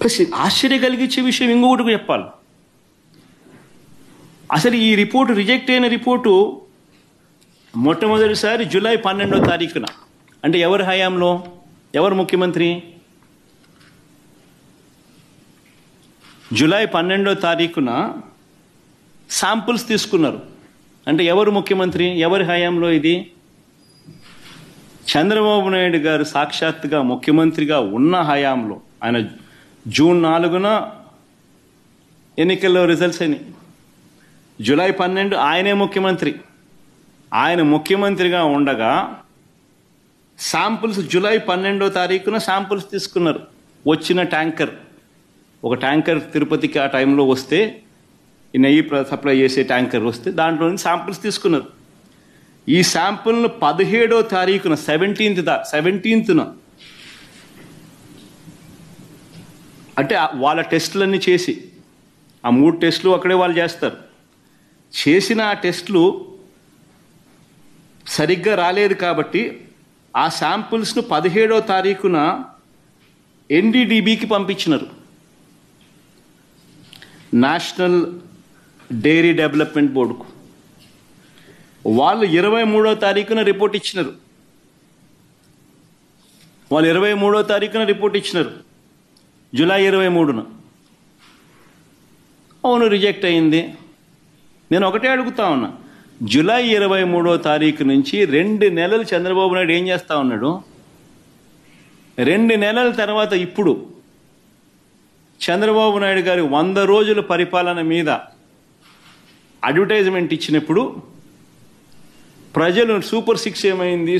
Plus ఆశ్చర్య కలిగించే విషయం ఇంకొకటి చెప్పాలి. అసలు ఈ రిపోర్టు రిజెక్ట్ అయిన రిపోర్టు మొట్టమొదటిసారి జూలై 12వ తారీఖున, అంటే ఎవరి హయాంలో, ఎవరు ముఖ్యమంత్రి? జూలై 12వ తారీఖున శాంపుల్స్ తీసుకున్నారు. అంటే ఎవరు ముఖ్యమంత్రి, ఎవరి హయాంలో ఇది? చంద్రబాబు నాయుడు గారు సాక్షాత్తుగా ముఖ్యమంత్రిగా ఉన్న హయాంలో. ఆయన జూన్ 4న ఎన్నికల్లో రిజల్ట్స్ అయినాయి. జూలై 12 ఆయనే ముఖ్యమంత్రి. ఆయన ముఖ్యమంత్రిగా ఉండగా శాంపుల్స్ జూలై 12వ తారీఖున శాంపుల్స్ తీసుకున్నారు. వచ్చిన ట్యాంకర్, ఒక ట్యాంకర్ తిరుపతికి ఆ టైంలో వస్తే, ఈ నెయ్యి సప్లై చేసే ట్యాంకర్ వస్తే దాంట్లో నుంచి శాంపుల్స్ తీసుకున్నారు. ఈ శాంపుల్ను 17వ తారీఖున 17న అంటే వాళ్ళ టెస్టులన్నీ చేసి, ఆ 3 టెస్టులు అక్కడే వాళ్ళు చేస్తారు. చేసిన ఆ టెస్టులు సరిగ్గా రాలేదు కాబట్టి ఆ శాంపుల్స్ను 17వ తారీఖున ఎన్డీడీబీకి పంపించినారు, నేషనల్ డైరీ డెవలప్మెంట్ బోర్డుకు. వాళ్ళు 23వ తారీఖున రిపోర్ట్ ఇచ్చినారు. జూలై 23న. అవును, రిజెక్ట్ అయింది. నేను ఒకటే అడుగుతా ఉన్నా, జూలై 23వ తారీఖు నుంచి 2 నెలలు చంద్రబాబు నాయుడు ఏం చేస్తా ఉన్నాడు? 2 నెలల తర్వాత ఇప్పుడు చంద్రబాబు నాయుడు గారి 100 రోజుల పరిపాలన మీద అడ్వర్టైజ్మెంట్ ఇచ్చినప్పుడు ప్రజలు సూపర్ 6 ఏమైంది,